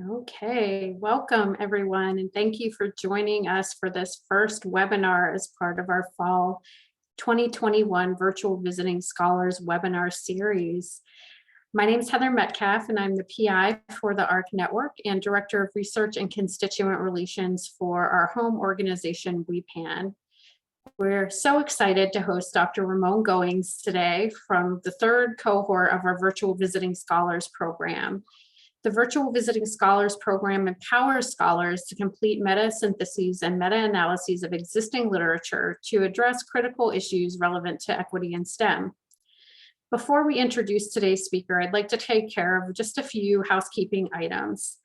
Okay, welcome everyone, and thank you for joining us for this first webinar as part of our fall 2021 Virtual Visiting Scholars webinar series. My name is Heather Metcalf, and I'm the PI for the ARC Network and Director of Research and Constituent Relations for our home organization, WePan. We're so excited to host Dr. Ramon Goings today from the third cohort of our Virtual Visiting Scholars program. The Virtual Visiting Scholars program empowers scholars to complete meta-syntheses and meta-analyses of existing literature to address critical issues relevant to equity in STEM. Before we introduce today's speaker, I'd like to take care of just a few housekeeping items.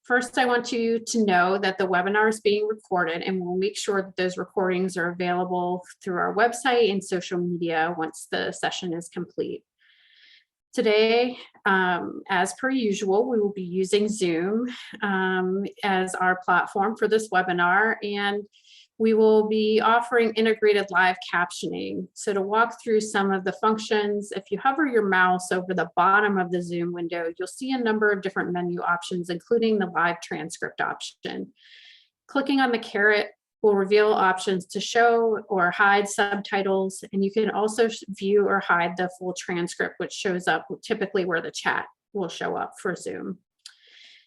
First, I want you to know that the webinar is being recorded, and we'll make sure that those recordings are available through our website and social media once the session is complete. Today, as per usual, we will be using Zoom as our platform for this webinar, and we will be offering integrated live captioning. So to walk through some of the functions, if you hover your mouse over the bottom of the Zoom window, you'll see a number of different menu options, including the live transcript option. Clicking on the caret will reveal options to show or hide subtitles, and you can also view or hide the full transcript, which shows up typically where the chat will show up for Zoom.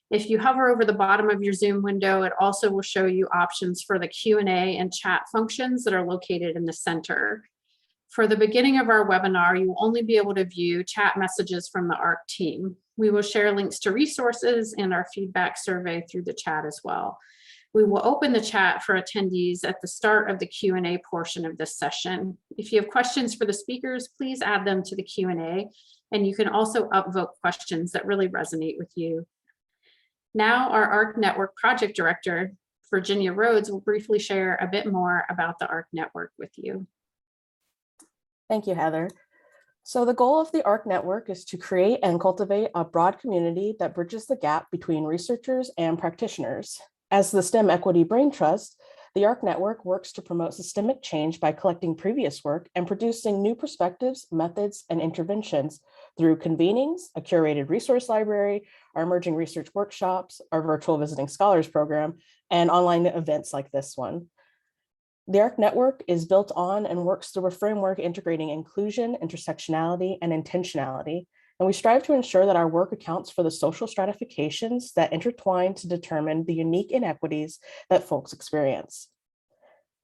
If you hover over the bottom of your Zoom window, it also will show you options for the Q&A and chat functions that are located in the center. For the beginning of our webinar, you will only be able to view chat messages from the ARC team. We will share links to resources and our feedback survey through the chat as well. We will open the chat for attendees at the start of the Q&A portion of this session. If you have questions for the speakers, please add them to the Q&A, and you can also upvote questions that really resonate with you. Now, our ARC Network Project Director, Virginia Rhodes, will briefly share a bit more about the ARC Network with you. Thank you, Heather. So the goal of the ARC Network is to create and cultivate a broad community that bridges the gap between researchers and practitioners. As the STEM Equity Brain Trust, the ARC Network works to promote systemic change by collecting previous work and producing new perspectives, methods, and interventions through convenings, a curated resource library, our emerging research workshops, our virtual visiting scholars program, and online events like this one. The ARC Network is built on and works through a framework integrating inclusion, intersectionality, and intentionality. And we strive to ensure that our work accounts for the social stratifications that intertwine to determine the unique inequities that folks experience.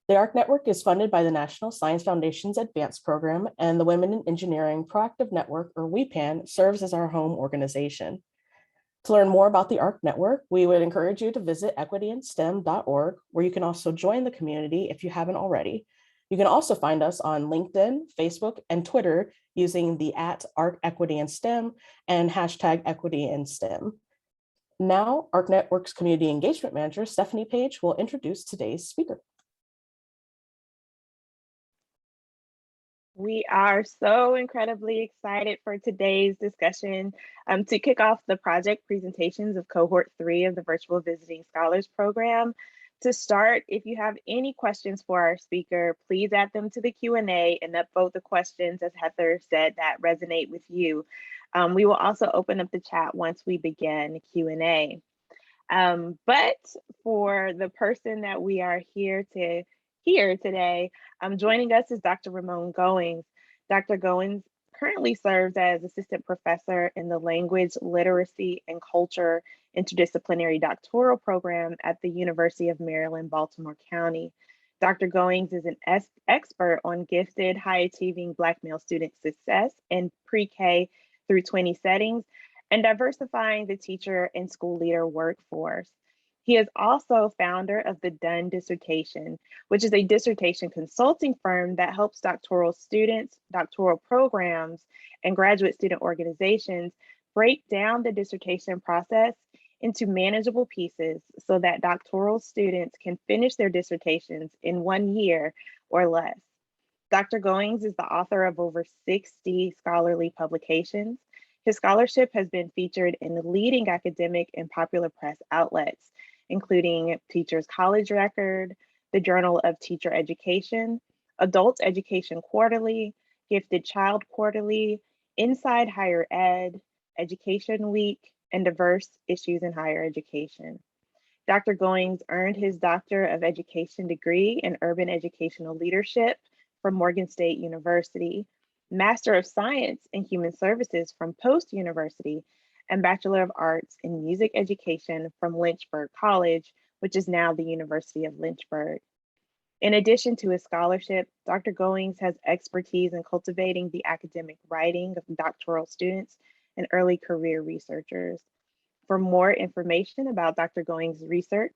The ARC Network is funded by the National Science Foundation's Advanced Program, and the Women in Engineering Proactive Network, or WePan, serves as our home organization. To learn more about the ARC Network, we would encourage you to visit equityinstem.org, where you can also join the community if you haven't already. You can also find us on LinkedIn, Facebook, and Twitter using the @ARCEquityInSTEM and #EquityInSTEM. Now, ARC Network's Community Engagement Manager, Stephanie Page, will introduce today's speaker. We are so incredibly excited for today's discussion. To kick off the project presentations of cohort 3 of the Virtual Visiting Scholars Program. To start, if you have any questions for our speaker, please add them to the Q&A and upvote the questions, as Heather said, that resonate with you. We will also open up the chat once we begin Q&A. But for the person that we are here to hear today, joining us is Dr. Ramon Goings. Dr. Goings currently serves as assistant professor in the Language, Literacy, and Culture Interdisciplinary Doctoral Program at the University of Maryland, Baltimore County. Dr. Goings is an expert on gifted, high-achieving Black male student success in pre-K through 20 settings and diversifying the teacher and school leader workforce. He is also founder of the Dunn Dissertation, which is a dissertation consulting firm that helps doctoral students, doctoral programs, and graduate student organizations break down the dissertation process into manageable pieces so that doctoral students can finish their dissertations in 1 year or less. Dr. Goings is the author of over 60 scholarly publications. His scholarship has been featured in leading academic and popular press outlets, including Teachers College Record, the Journal of Teacher Education, Adult Education Quarterly, Gifted Child Quarterly, Inside Higher Ed, Education Week, and diverse issues in higher education. Dr. Goings earned his Doctor of Education degree in Urban Educational Leadership from Morgan State University, Master of Science in Human Services from Post University, and Bachelor of Arts in Music Education from Lynchburg College, which is now the University of Lynchburg. In addition to his scholarship, Dr. Goings has expertise in cultivating the academic writing of doctoral students and early career researchers. For more information about Dr. Goings' research,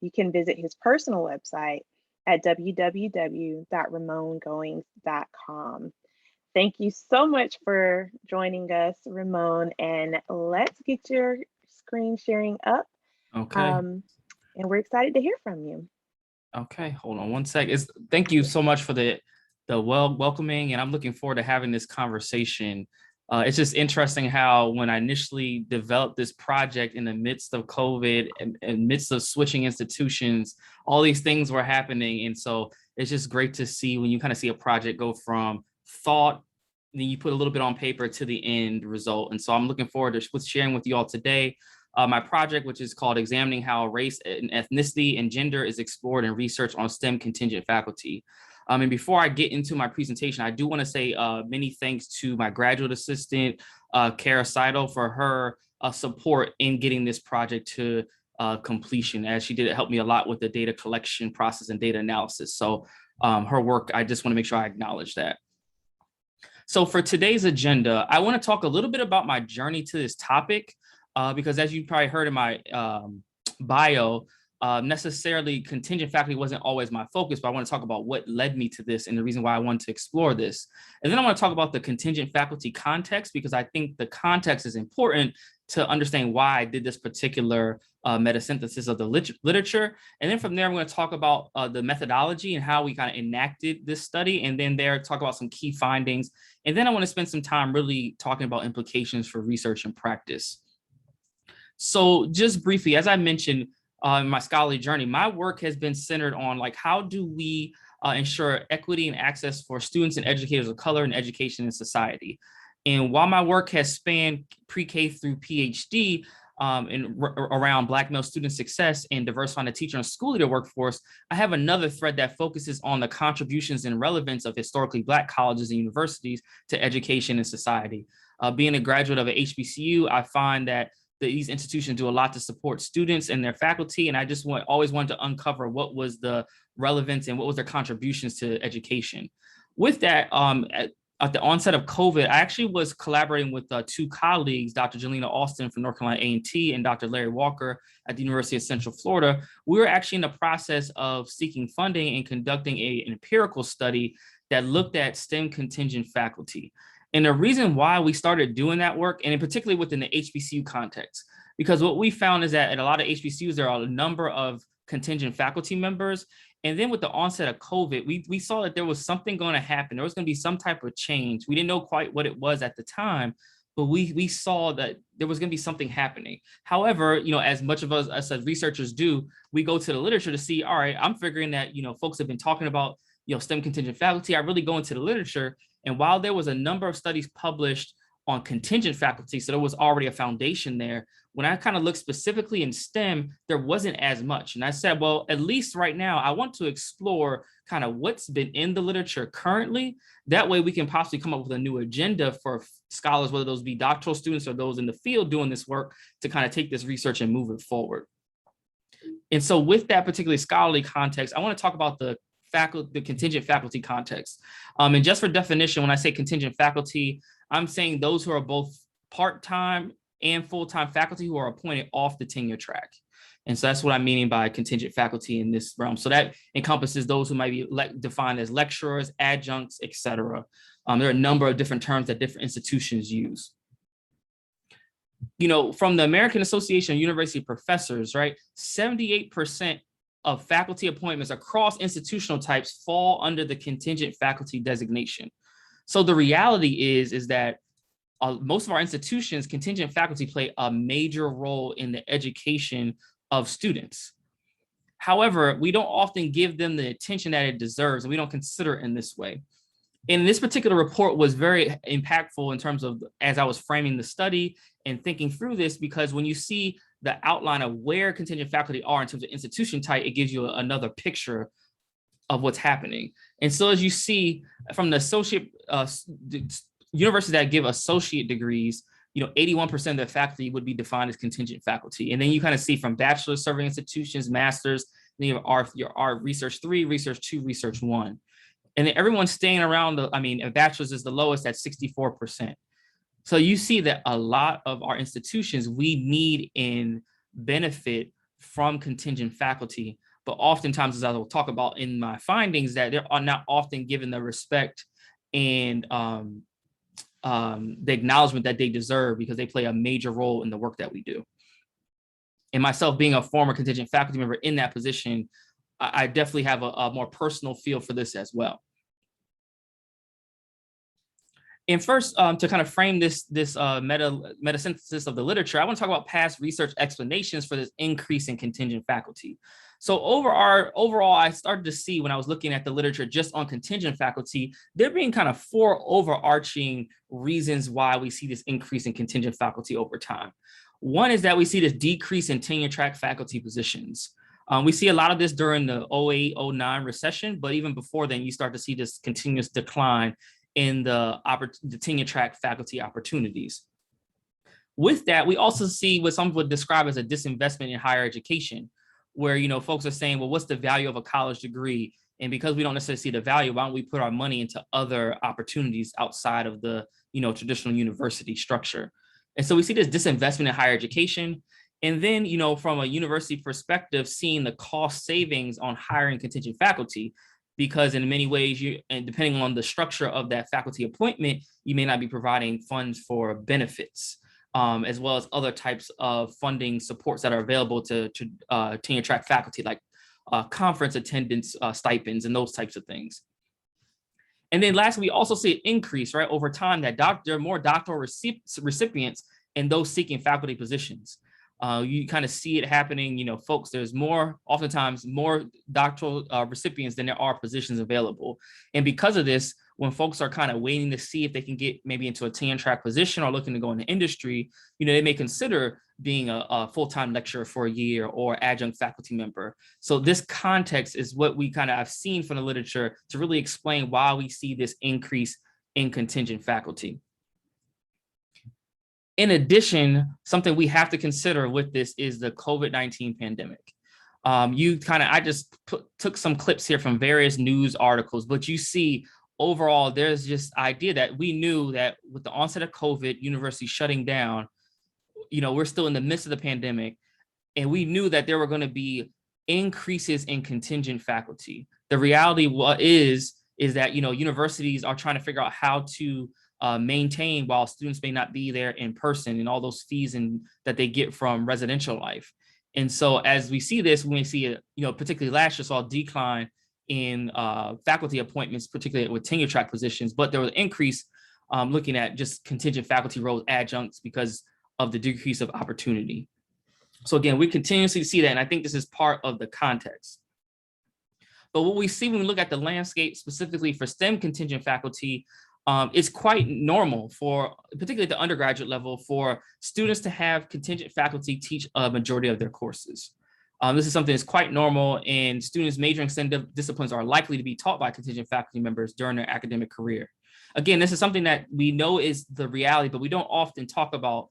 you can visit his personal website at www.ramongoings.com. Thank you so much for joining us, Ramon, and let's get your screen sharing up. Okay. And we're excited to hear from you. Okay, hold on one sec. Thank you so much for the welcoming, and I'm looking forward to having this conversation. It's just interesting how when I initially developed this project in the midst of COVID and in midst of switching institutions, all these things were happening. And so it's just great to see when you kind of see a project go from thought, then you put a little bit on paper to the end result. And so I'm looking forward to sharing with you all today my project, which is called Examining How Race and Ethnicity and Gender is Explored in Research on STEM Contingent Faculty. And before I get into my presentation, I do want to say many thanks to my graduate assistant, Kara Seidel, for her support in getting this project to completion, as she did help me a lot with the data collection process and data analysis. So her work, I just want to make sure I acknowledge that. So for today's agenda, I want to talk a little bit about my journey to this topic, because as you probably heard in my bio, necessarily contingent faculty wasn't always my focus, but I want to talk about what led me to this and the reason why I wanted to explore this. And then I want to talk about the contingent faculty context, because I think the context is important to understand why I did this particular metasynthesis of the literature. And then from there, I'm going to talk about the methodology and how we kind of enacted this study, and then talk about some key findings. And then I want to spend some time really talking about implications for research and practice. So just briefly, as I mentioned, in my scholarly journey, my work has been centered on how do we ensure equity and access for students and educators of color in education and society. And while my work has spanned pre-K through PhD around Black male student success and diversifying the teacher and school leader workforce, I have another thread that focuses on the contributions and relevance of historically Black colleges and universities to education and society. Being a graduate of an HBCU, I find that these institutions do a lot to support students and their faculty. And I just always wanted to uncover what was the relevance and what was their contributions to education. With that, at the onset of COVID, I actually was collaborating with two colleagues, Dr. Jelena Austin from North Carolina A&T and Dr. Larry Walker at the University of Central Florida. We were actually in the process of seeking funding and conducting an empirical study that looked at STEM contingent faculty. And the reason why we started doing that work, and in particularly within the HBCU context, because what we found is that at a lot of HBCUs, there are a number of contingent faculty members. And then with the onset of COVID, we saw that there was something going to happen. There was going to be some type of change. We didn't know quite what it was at the time, but we saw that there was going to be something happening. However, as much of us as researchers do, we go to the literature to see, all right, I'm figuring that, folks have been talking about, STEM contingent faculty. I really go into the literature. And while there was a number of studies published on contingent faculty, so there was already a foundation there, when I kind of looked specifically in STEM, there wasn't as much. And I said, well, at least right now, I want to explore kind of what's been in the literature currently. That way we can possibly come up with a new agenda for scholars, whether those be doctoral students or those in the field doing this work, to kind of take this research and move it forward. And so with that particular scholarly context, I want to talk about the contingent faculty context. And just for definition, when I say contingent faculty, I'm saying those who are both part-time and full-time faculty who are appointed off the tenure track. And so that's what I'm meaning by contingent faculty in this realm. So that encompasses those who might be defined as lecturers, adjuncts, et cetera. There are a number of different terms that different institutions use. From the American Association of University Professors, right, 78% of faculty appointments across institutional types fall under the contingent faculty designation. So the reality is that most of our institutions, contingent faculty play a major role in the education of students. However, we don't often give them the attention that it deserves, and we don't consider it in this way. And this particular report was very impactful in terms of as I was framing the study and thinking through this, because when you see the outline of where contingent faculty are in terms of institution type, it gives you another picture of what's happening. And so as you see from the associate universities that give associate degrees, 81% of the faculty would be defined as contingent faculty. And then you kind of see from bachelor serving institutions, masters, then you have your research 3, research 2, research 1. And then everyone's staying around a bachelor's is the lowest at 64%. So you see that a lot of our institutions, we need and benefit from contingent faculty, but oftentimes, as I will talk about in my findings, that they are not often given the respect and the acknowledgement that they deserve, because they play a major role in the work that we do. And myself being a former contingent faculty member in that position, I definitely have a more personal feel for this as well. And first, to kind of frame this meta synthesis of the literature, I want to talk about past research explanations for this increase in contingent faculty. So overall, I started to see when I was looking at the literature just on contingent faculty, there being kind of 4 overarching reasons why we see this increase in contingent faculty over time. One is that we see this decrease in tenure track faculty positions. We see a lot of this during the 08-09 recession, but even before then, you start to see this continuous decline in the tenure track faculty opportunities. With that, we also see what some would describe as a disinvestment in higher education, where folks are saying, well, what's the value of a college degree? And because we don't necessarily see the value, why don't we put our money into other opportunities outside of the traditional university structure? And so we see this disinvestment in higher education. And then, from a university perspective, seeing the cost savings on hiring contingent faculty, because in many ways, and depending on the structure of that faculty appointment, you may not be providing funds for benefits, as well as other types of funding supports that are available to tenure track faculty, like conference attendance stipends and those types of things. And then lastly, we also see an increase, right, over time that there are more doctoral recipients and those seeking faculty positions. You kind of see it happening, folks, there's oftentimes more doctoral recipients than there are positions available. And because of this, when folks are kind of waiting to see if they can get maybe into a tenure track position or looking to go into industry, they may consider being a full-time lecturer for a year or adjunct faculty member. So this context is what we kind of have seen from the literature to really explain why we see this increase in contingent faculty. In addition, something we have to consider with this is the COVID-19 pandemic. I just took some clips here from various news articles, but you see overall, there's just idea that we knew that with the onset of COVID, universities shutting down, we're still in the midst of the pandemic, and we knew that there were going to be increases in contingent faculty. The reality is that, universities are trying to figure out how to maintain while students may not be there in person, and all those fees that they get from residential life. And so as we see this, we may see, particularly last year, saw a decline in faculty appointments, particularly with tenure track positions, but there was an increase looking at just contingent faculty roles, adjuncts, because of the decrease of opportunity. So again, we continuously see that, and I think this is part of the context. But what we see when we look at the landscape specifically for STEM contingent faculty, it's quite normal for, particularly at the undergraduate level, for students to have contingent faculty teach a majority of their courses. This is something that's quite normal, and students majoring in STEM disciplines are likely to be taught by contingent faculty members during their academic career. Again, this is something that we know is the reality, but we don't often talk about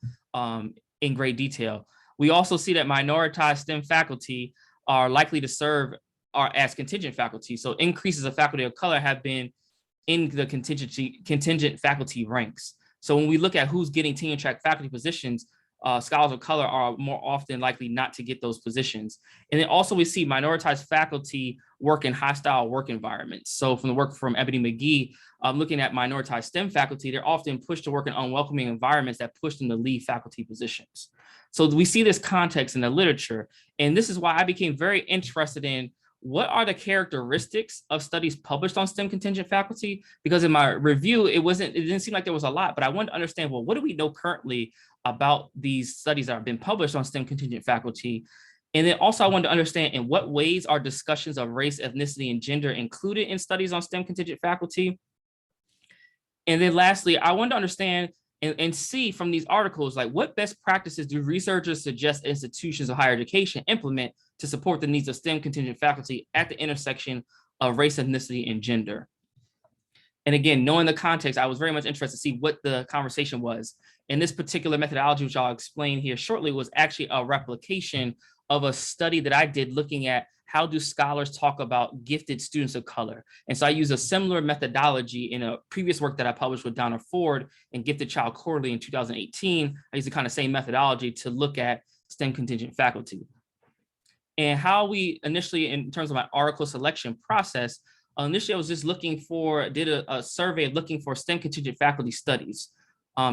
in great detail. We also see that minoritized STEM faculty are likely to serve as contingent faculty. So increases of faculty of color have been in the contingent faculty ranks. So when we look at who's getting tenure track faculty positions, scholars of color are more often likely not to get those positions. And then also we see minoritized faculty work in hostile work environments. So from the work from Ebony McGee, looking at minoritized STEM faculty, they're often pushed to work in unwelcoming environments that push them to leave faculty positions. So we see this context in the literature. And this is why I became very interested in what are the characteristics of studies published on STEM contingent faculty? Because in my review, it didn't seem like there was a lot, but I wanted to understand, well, what do we know currently about these studies that have been published on STEM contingent faculty? And then also I wanted to understand in what ways are discussions of race, ethnicity, and gender included in studies on STEM contingent faculty? And then lastly, I wanted to understand and see from these articles, like what best practices do researchers suggest institutions of higher education implement to support the needs of STEM contingent faculty at the intersection of race, ethnicity, and gender. And again, knowing the context, I was very much interested to see what the conversation was. And this particular methodology, which I'll explain here shortly, was actually a replication of a study that I did looking at how do scholars talk about gifted students of color. And so I use a similar methodology in a previous work that I published with Donna Ford in Gifted Child Quarterly in 2018. I used the kind of same methodology to look at STEM contingent faculty. And how we initially, in terms of my article selection process, initially I was just did a survey looking for STEM contingent faculty studies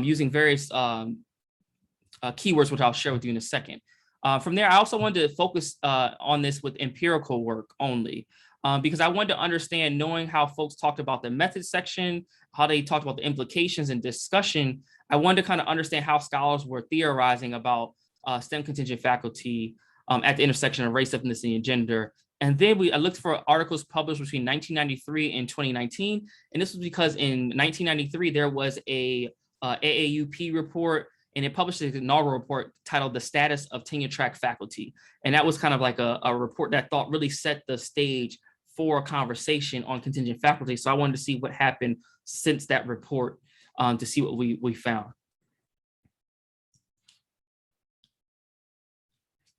using various keywords, which I'll share with you in a second. From there, I also wanted to focus on this with empirical work only, because I wanted to understand, knowing how folks talked about the method section, how they talked about the implications and discussion. I wanted to kind of understand how scholars were theorizing about STEM contingent faculty at the intersection of race, ethnicity, and gender. And then I looked for articles published between 1993 and 2019. And this was because in 1993, there was a AAUP report, and it published an inaugural report titled The Status of Tenure Track Faculty. And that was kind of like a report that I thought really set the stage for a conversation on contingent faculty. So I wanted to see what happened since that report to see what we found.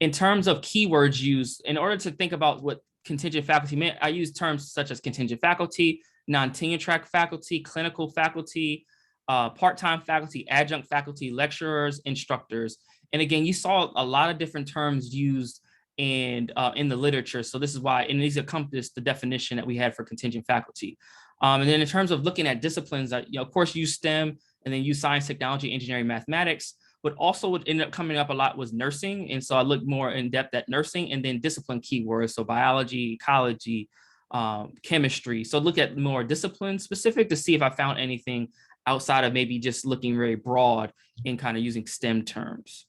In terms of keywords used, in order to think about what contingent faculty meant, I used terms such as contingent faculty, non-tenure track faculty, clinical faculty, part-time faculty, adjunct faculty, lecturers, instructors. And again, you saw a lot of different terms used in the literature. So this is why, and these encompass the definition that we had for contingent faculty. And then in terms of looking at disciplines, of course, use STEM, and then use science, technology, engineering, mathematics. But also what ended up coming up a lot was nursing. And so I looked more in depth at nursing, and then discipline keywords. So biology, ecology, chemistry. So look at more discipline specific to see if I found anything outside of maybe just looking very broad and kind of using STEM terms.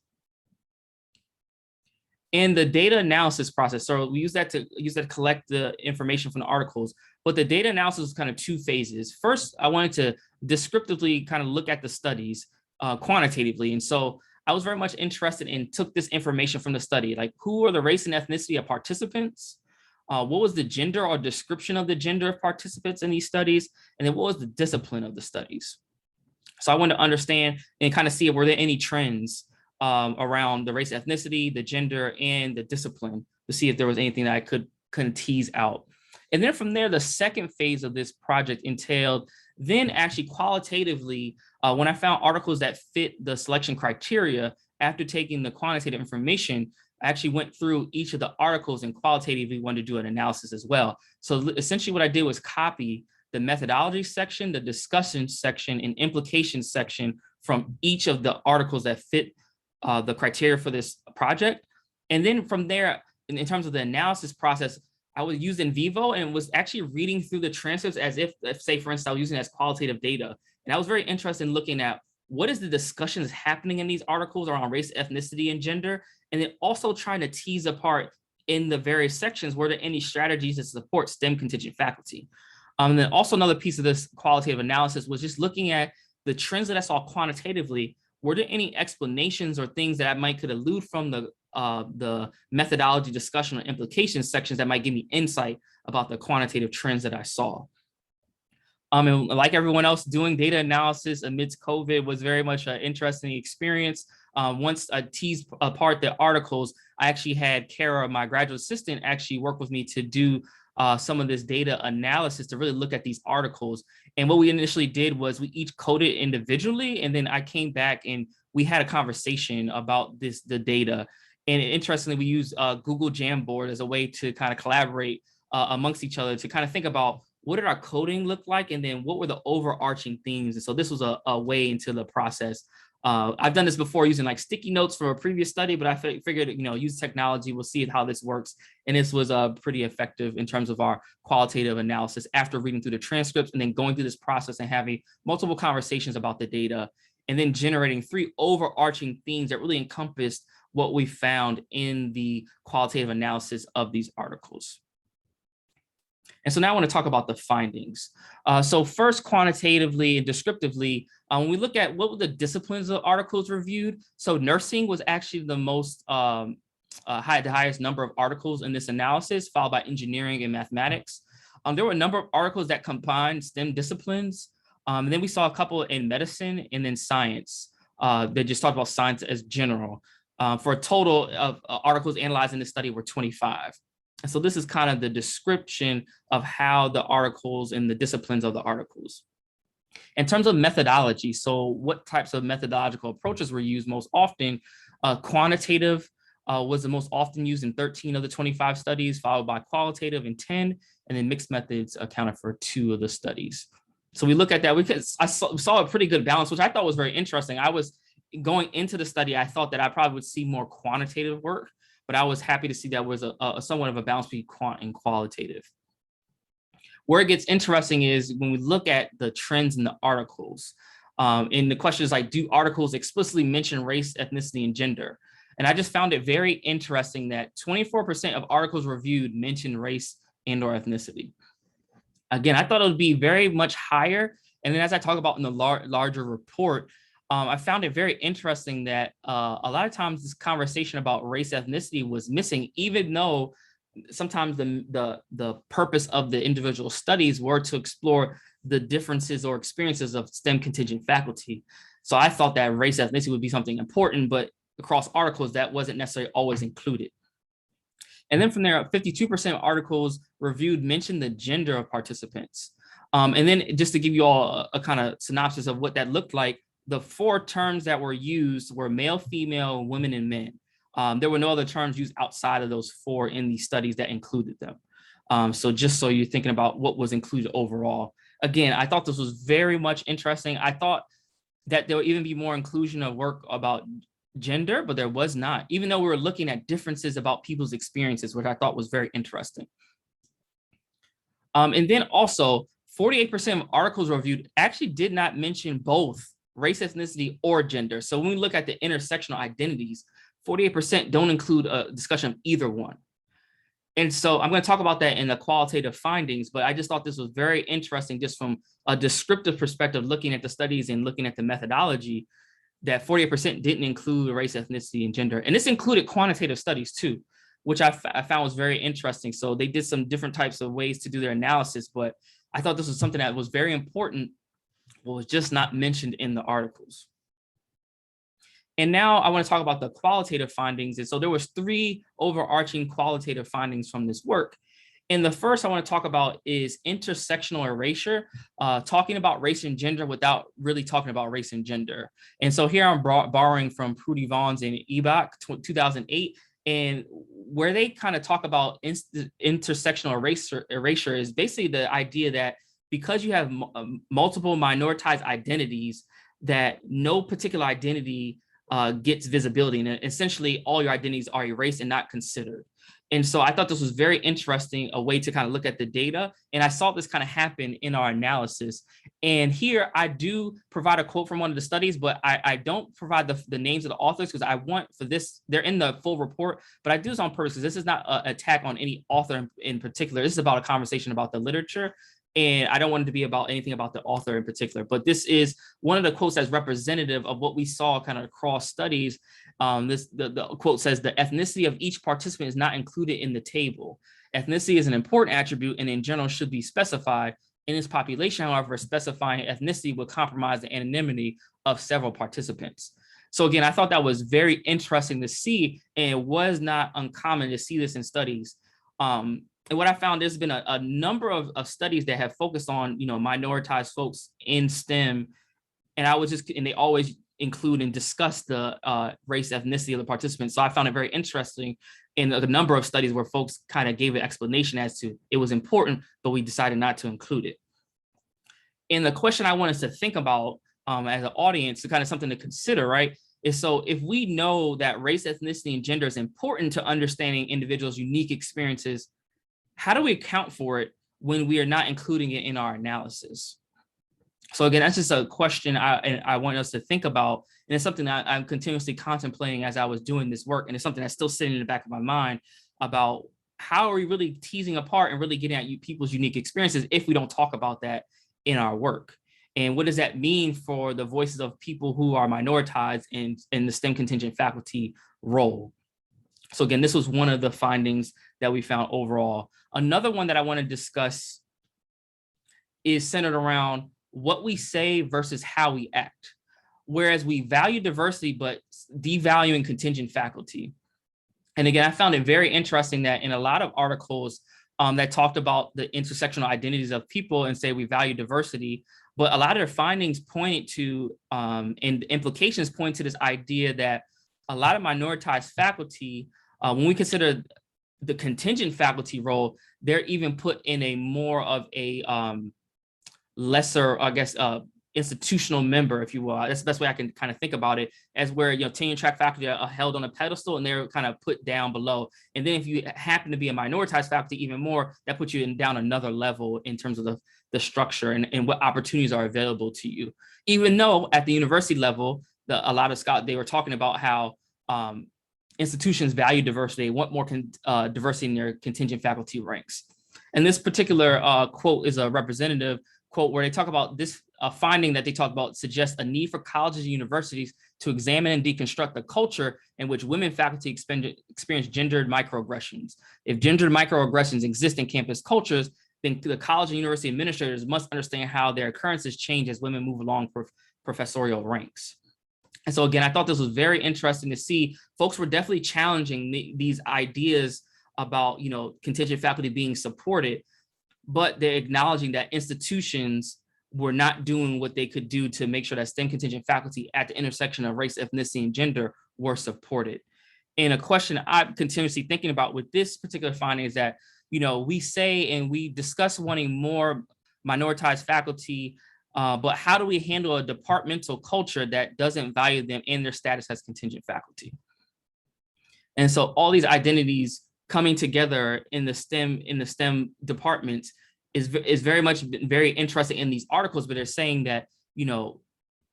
In the data analysis process, so we use that to collect the information from the articles, but the data analysis is kind of two phases. First, I wanted to descriptively kind of look at the studies quantitatively. And so I was very much interested in took this information from the study, like who are the race and ethnicity of participants? What was the gender or description of the gender of participants in these studies? And then what was the discipline of the studies? So I wanted to understand and kind of see, were there any trends around the race, ethnicity, the gender, and the discipline, to see if there was anything that I could tease out. And then from there, the second phase of this project entailed then actually qualitatively, when I found articles that fit the selection criteria, after taking the quantitative information, I actually went through each of the articles and qualitatively wanted to do an analysis as well. So essentially what I did was copy the methodology section, the discussion section, and implication section from each of the articles that fit the criteria for this project. And then from there, in terms of the analysis process, I was using Vivo and was actually reading through the transcripts as if say, for instance, I was using it as qualitative data. And I was very interested in looking at what is the discussions happening in these articles around race, ethnicity, and gender, and then also trying to tease apart in the various sections, were there any strategies to support STEM contingent faculty? And then also another piece of this qualitative analysis was just looking at the trends that I saw quantitatively. Were there any explanations or things that I could allude from the methodology discussion or implications sections that might give me insight about the quantitative trends that I saw? And like everyone else, doing data analysis amidst COVID was very much an interesting experience. Once I teased apart the articles, I actually had Kara, my graduate assistant, actually work with me to do some of this data analysis to really look at these articles. And what we initially did was we each coded individually, and then I came back and we had a conversation about the data. And interestingly, we used Google Jamboard as a way to kind of collaborate amongst each other to kind of think about what did our coding look like, and then what were the overarching themes. And so this was a way into the process. I've done this before using like sticky notes for a previous study, but I figured, use technology, we'll see how this works. And this was pretty effective in terms of our qualitative analysis after reading through the transcripts and then going through this process and having multiple conversations about the data, and then generating 3 overarching themes that really encompassed what we found in the qualitative analysis of these articles. And so now I want to talk about the findings. So first, quantitatively and descriptively, when we look at what were the disciplines of articles reviewed, so nursing was actually the most the highest number of articles in this analysis, followed by engineering and mathematics. There were a number of articles that combined STEM disciplines. And then we saw a couple in medicine and then science that just talked about science as general. For a total of articles analyzed in this study were 25. And so this is kind of the description of how the articles and the disciplines of the articles. In terms of methodology, so what types of methodological approaches were used most often? Quantitative was the most often used in 13 of the 25 studies, followed by qualitative in 10, and then mixed methods accounted for 2 of the studies. So we look at that, I saw a pretty good balance, which I thought was very interesting. I was going into the study, I thought that I probably would see more quantitative work, but I was happy to see that was a somewhat of a balance between quant and qualitative. Where it gets interesting is when we look at the trends in the articles. And the question is like, do articles explicitly mention race, ethnicity, and gender? And I just found it very interesting that 24% of articles reviewed mention race and or ethnicity. Again, I thought it would be very much higher. And then as I talk about in the larger report, I found it very interesting that a lot of times this conversation about race ethnicity was missing, even though sometimes the purpose of the individual studies were to explore the differences or experiences of STEM contingent faculty. So I thought that race ethnicity would be something important, but across articles that wasn't necessarily always included. And then from there, 52% of articles reviewed mentioned the gender of participants. And then just to give you all a kind of synopsis of what that looked like, the 4 terms that were used were male, female, women, and men. There were no other terms used outside of those 4 in these studies that included them. So just so you're thinking about what was included overall. Again, I thought this was very much interesting. I thought that there would even be more inclusion of work about gender, but there was not, even though we were looking at differences about people's experiences, which I thought was very interesting. And then also 48% of articles reviewed actually did not mention both race, ethnicity, or gender. So when we look at the intersectional identities, 48% don't include a discussion of either one. And so I'm going to talk about that in the qualitative findings, but I just thought this was very interesting just from a descriptive perspective, looking at the studies and looking at the methodology, that 48% didn't include race, ethnicity, and gender. And this included quantitative studies too, which I found was very interesting. So they did some different types of ways to do their analysis, but I thought this was something that was very important, but was just not mentioned in the articles. And now I want to talk about the qualitative findings. And so there was 3 overarching qualitative findings from this work. And the first I want to talk about is intersectional erasure, talking about race and gender without really talking about race and gender. And so here I'm borrowing from Prudy Vaughn's and Ebach 2008, and where they kind of talk about intersectional erasure is basically the idea that because you have multiple minoritized identities, that no particular identity gets visibility, and essentially all your identities are erased and not considered. And so I thought this was very interesting, a way to kind of look at the data. And I saw this kind of happen in our analysis. And here I do provide a quote from one of the studies, but I don't provide the names of the authors because I want for this, they're in the full report, but I do this on purpose because this is not an attack on any author in particular. This is about a conversation about the literature. And I don't want it to be about anything about the author in particular, but this is one of the quotes that's representative of what we saw kind of across studies. The quote says, the ethnicity of each participant is not included in the table. Ethnicity is an important attribute and in general should be specified. In this population, however, specifying ethnicity would compromise the anonymity of several participants. So again, I thought that was very interesting to see, and it was not uncommon to see this in studies. And what I found, there's been a number of studies that have focused on, minoritized folks in STEM. And they always include and discuss the race, ethnicity of the participants. So I found it very interesting in the number of studies where folks kind of gave an explanation as to it was important, but we decided not to include it. And the question I want us to think about as an audience, kind of something to consider, right, is so if we know that race, ethnicity, and gender is important to understanding individuals' unique experiences, how do we account for it when we are not including it in our analysis? So again, that's just a question I want us to think about. And it's something that I'm continuously contemplating as I was doing this work. And it's something that's still sitting in the back of my mind about how are we really teasing apart and really getting at people's unique experiences if we don't talk about that in our work? And what does that mean for the voices of people who are minoritized in the STEM contingent faculty role? So again, this was one of the findings that we found overall. Another one that I want to discuss is centered around what we say versus how we act. Whereas we value diversity, but devaluing contingent faculty. And again, I found it very interesting that in a lot of articles that talked about the intersectional identities of people and say we value diversity, but a lot of their findings pointed to, and implications point to this idea that a lot of minoritized faculty, when we consider the contingent faculty role, they're even put in a more of a lesser, I guess, institutional member, if you will. That's the best way I can kind of think about it, as where, tenure track faculty are held on a pedestal and they're kind of put down below. And then if you happen to be a minoritized faculty, even more, that puts you down another level in terms of the structure and what opportunities are available to you. Even though at the university level, a lot of scholars, they were talking about how institutions value diversity, want more diversity in their contingent faculty ranks. And this particular quote is a representative quote where they talk about this finding that they talk about suggests a need for colleges and universities to examine and deconstruct the culture in which women faculty experience gendered microaggressions. If gendered microaggressions exist in campus cultures, then the college and university administrators must understand how their occurrences change as women move along professorial ranks. And so again, I thought this was very interesting to see. Folks were definitely challenging these ideas about, contingent faculty being supported, but they're acknowledging that institutions were not doing what they could do to make sure that STEM contingent faculty at the intersection of race, ethnicity, and gender were supported. And a question I'm continuously thinking about with this particular finding is that, we say and we discuss wanting more minoritized faculty, but how do we handle a departmental culture that doesn't value them in their status as contingent faculty? And so all these identities coming together in the STEM departments is very much very interesting in these articles, but they're saying that,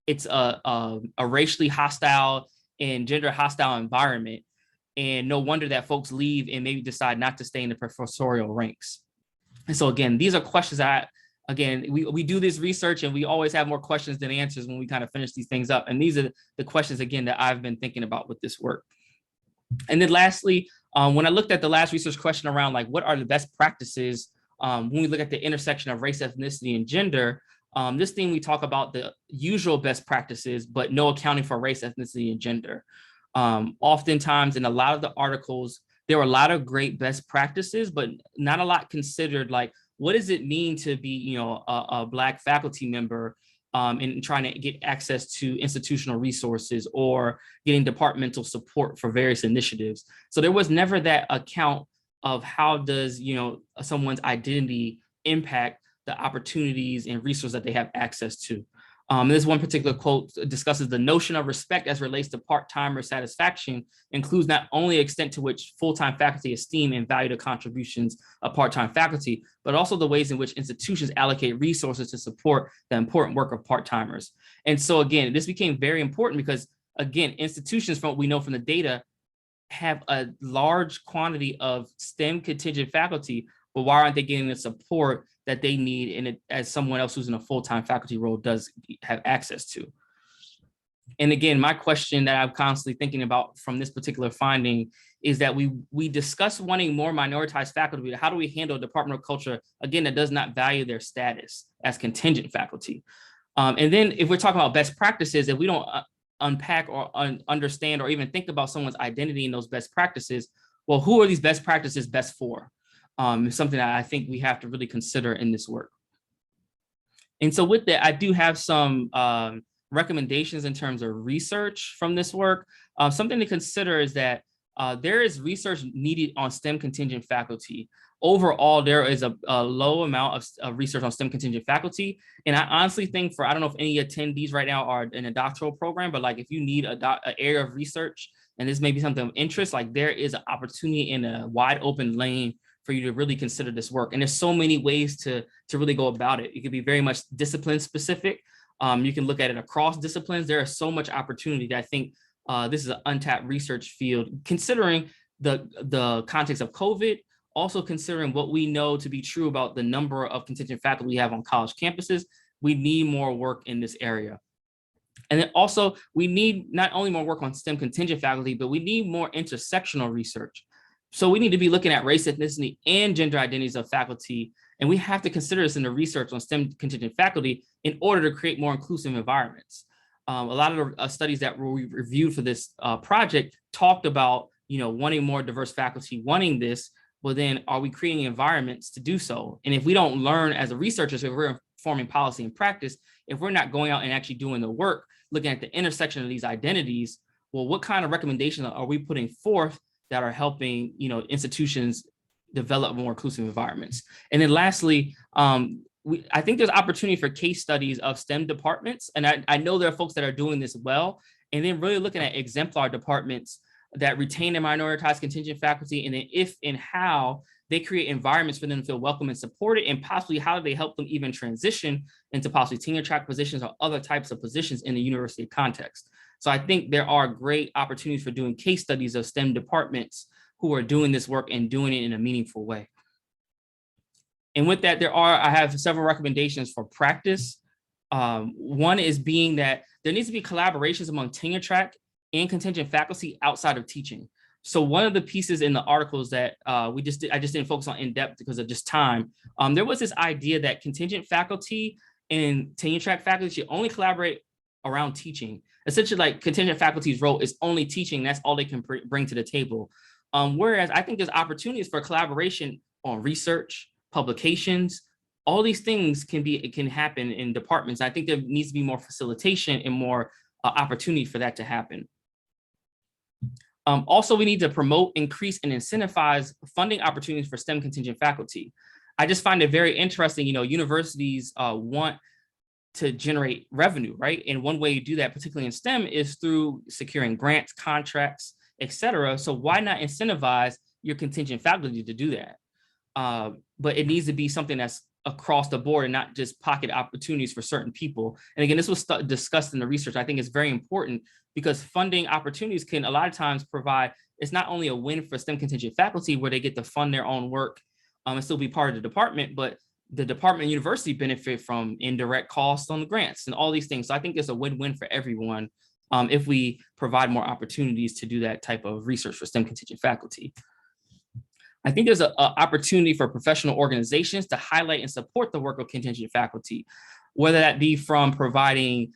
it's a racially hostile and gender hostile environment. And no wonder that folks leave and maybe decide not to stay in the professorial ranks. And so again, these are questions that, we do this research and we always have more questions than answers when we kind of finish these things up. And these are the questions, again, that I've been thinking about with this work. And then lastly, when I looked at the last research question around like, what are the best practices when we look at the intersection of race, ethnicity, and gender, this thing we talk about the usual best practices, but no accounting for race, ethnicity, and gender. Oftentimes in a lot of the articles, there were a lot of great best practices, but not a lot considered like, what does it mean to be, a Black faculty member and trying to get access to institutional resources or getting departmental support for various initiatives. So there was never that account of how does, someone's identity impact the opportunities and resources that they have access to. This one particular quote discusses the notion of respect as relates to part-timer satisfaction includes not only the extent to which full-time faculty esteem and value the contributions of part-time faculty, but also the ways in which institutions allocate resources to support the important work of part-timers. And so again, this became very important because again, institutions, from what we know from the data, have a large quantity of STEM contingent faculty, but why aren't they getting the support that they need and as someone else who's in a full-time faculty role does have access to? And again, my question that I'm constantly thinking about from this particular finding is that we discuss wanting more minoritized faculty, but how do we handle a departmental culture, again, that does not value their status as contingent faculty? And then if we're talking about best practices, if we don't unpack or understand or even think about someone's identity in those best practices, well, who are these best practices best for? Is something that I think we have to really consider in this work. And so with that, I do have some recommendations in terms of research from this work. Something to consider is that there is research needed on STEM contingent faculty. Overall, there is a low amount of research on STEM contingent faculty. And I honestly think I don't know if any attendees right now are in a doctoral program, but like if you need an area of research and this may be something of interest, like there is an opportunity in a wide open lane for you to really consider this work. And there's so many ways to really go about it. It could be very much discipline specific. You can look at it across disciplines. There is so much opportunity that I think this is an untapped research field, considering the context of COVID, also considering what we know to be true about the number of contingent faculty we have on college campuses, we need more work in this area. And then also, we need not only more work on STEM contingent faculty, but we need more intersectional research. So we need to be looking at race, ethnicity, and gender identities of faculty. And we have to consider this in the research on STEM contingent faculty in order to create more inclusive environments. A lot of the studies that we reviewed for this project talked about, wanting more diverse faculty, wanting this, but then are we creating environments to do so? And if we don't learn as a researcher, so if we're forming policy and practice, if we're not going out and actually doing the work, looking at the intersection of these identities, well, what kind of recommendations are we putting forth that are helping, institutions develop more inclusive environments? And then lastly, I think there's opportunity for case studies of STEM departments. And I know there are folks that are doing this well, and then really looking at exemplar departments that retain their minoritized contingent faculty, and then if and how they create environments for them to feel welcome and supported, and possibly how do they help them even transition into possibly tenure track positions or other types of positions in the university context. So I think there are great opportunities for doing case studies of STEM departments who are doing this work and doing it in a meaningful way. And with that, I have several recommendations for practice. One is being that there needs to be collaborations among tenure track and contingent faculty outside of teaching. So one of the pieces in the articles that I just didn't focus on in depth because of just time, there was this idea that contingent faculty and tenure track faculty should only collaborate around teaching. Essentially, like contingent faculty's role is only teaching. That's all they can bring to the table. Whereas I think there's opportunities for collaboration on research, publications. All these things can happen in departments. I think there needs to be more facilitation and more opportunity for that to happen. Also, we need to promote, increase, and incentivize funding opportunities for STEM contingent faculty. I just find it very interesting, universities want to generate revenue, right? And one way you do that, particularly in STEM, is through securing grants, contracts, et cetera. So why not incentivize your contingent faculty to do that? But it needs to be something that's across the board and not just pocket opportunities for certain people. And again, this was discussed in the research. I think it's very important because funding opportunities can a lot of times provide, it's not only a win for STEM contingent faculty where they get to fund their own work and still be part of the department, but the department and university benefit from indirect costs on the grants and all these things. So I think it's a win-win for everyone if we provide more opportunities to do that type of research for STEM contingent faculty. I think there's an opportunity for professional organizations to highlight and support the work of contingent faculty, whether that be from providing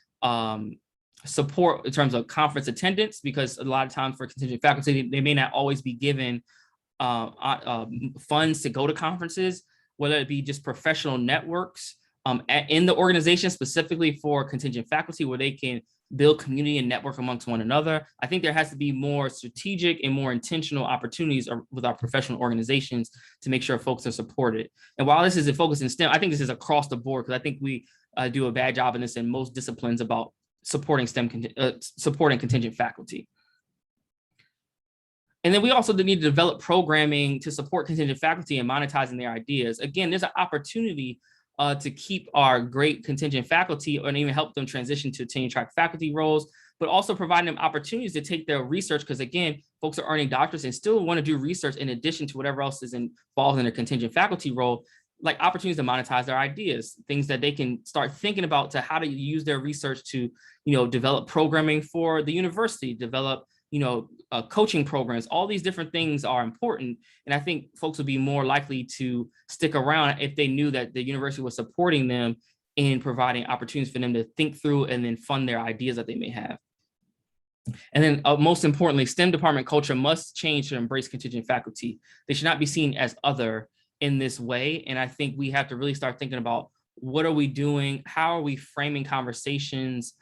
support in terms of conference attendance, because a lot of times for contingent faculty, they may not always be given funds to go to conferences, whether it be just professional networks in the organization specifically for contingent faculty where they can build community and network amongst one another. I think there has to be more strategic and more intentional opportunities with our professional organizations to make sure folks are supported. And while this is a focus in STEM, I think this is across the board because I think we do a bad job in this in most disciplines about supporting supporting contingent faculty. And then we also need to develop programming to support contingent faculty and monetizing their ideas. Again, there's an opportunity to keep our great contingent faculty and even help them transition to tenure track faculty roles, but also providing them opportunities to take their research, because again, folks are earning doctorates and still want to do research in addition to whatever else is involved in their contingent faculty role, like opportunities to monetize their ideas, things that they can start thinking about to how to use their research to, develop programming for the university, develop coaching programs. All these different things are important. And I think folks would be more likely to stick around if they knew that the university was supporting them in providing opportunities for them to think through and then fund their ideas that they may have. And then most importantly, STEM department culture must change to embrace contingent faculty. They should not be seen as other in this way. And I think we have to really start thinking about what are we doing? How are we framing conversations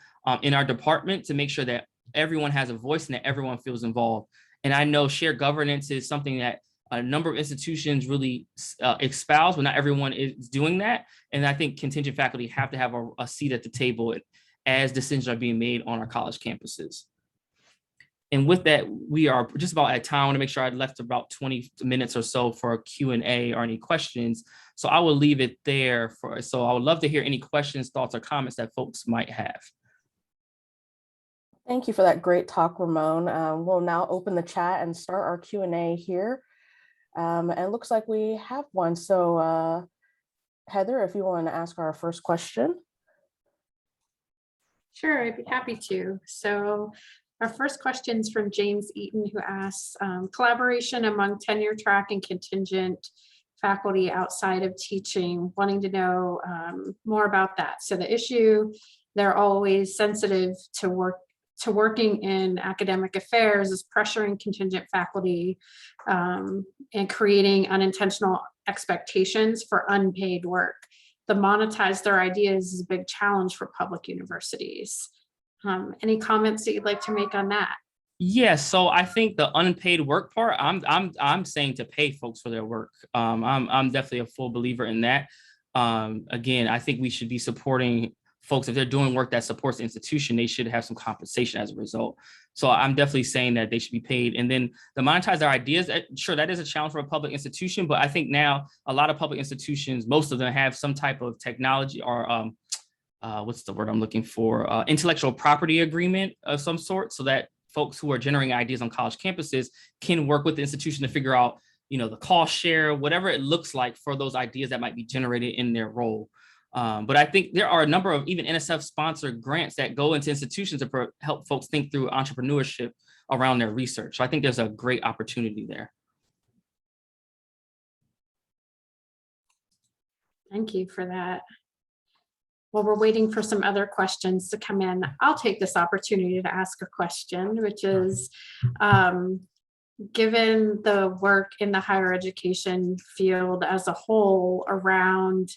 in our department to make sure that everyone has a voice and that everyone feels involved. And I know shared governance is something that a number of institutions really espouse, but not everyone is doing that. And I think contingent faculty have to have a seat at the table as decisions are being made on our college campuses. And with that, we are just about at time. I want to make sure I left about 20 minutes or so for a Q&A or any questions. So I will leave it there. So I would love to hear any questions, thoughts, or comments that folks might have. Thank you for that great talk, Ramon. We'll now open the chat and start our Q&A here. And it looks like we have one. So Heather, if you want to ask our first question. Sure, I'd be happy to. So our first question is from James Eaton, who asks, collaboration among tenure track and contingent faculty outside of teaching, wanting to know more about that. So the issue, they're always sensitive to working in academic affairs is pressuring contingent faculty and creating unintentional expectations for unpaid work. To monetize their ideas is a big challenge for public universities. Any comments that you'd like to make on that? Yeah, so I think the unpaid work part, I'm saying to pay folks for their work. I'm definitely a full believer in that. Again, I think we should be supporting folks. If they're doing work that supports the institution, they should have some compensation as a result. So I'm definitely saying that they should be paid. And then to monetize their ideas, sure, that is a challenge for a public institution, but I think now a lot of public institutions, most of them have some type of technology or what's the word I'm looking for? Intellectual property agreement of some sort, so that folks who are generating ideas on college campuses can work with the institution to figure out, the cost share, whatever it looks like for those ideas that might be generated in their role. But I think there are a number of even NSF sponsored grants that go into institutions to help folks think through entrepreneurship around their research. So I think there's a great opportunity there. Thank you for that. While we're waiting for some other questions to come in, I'll take this opportunity to ask a question, which is, given the work in the higher education field as a whole around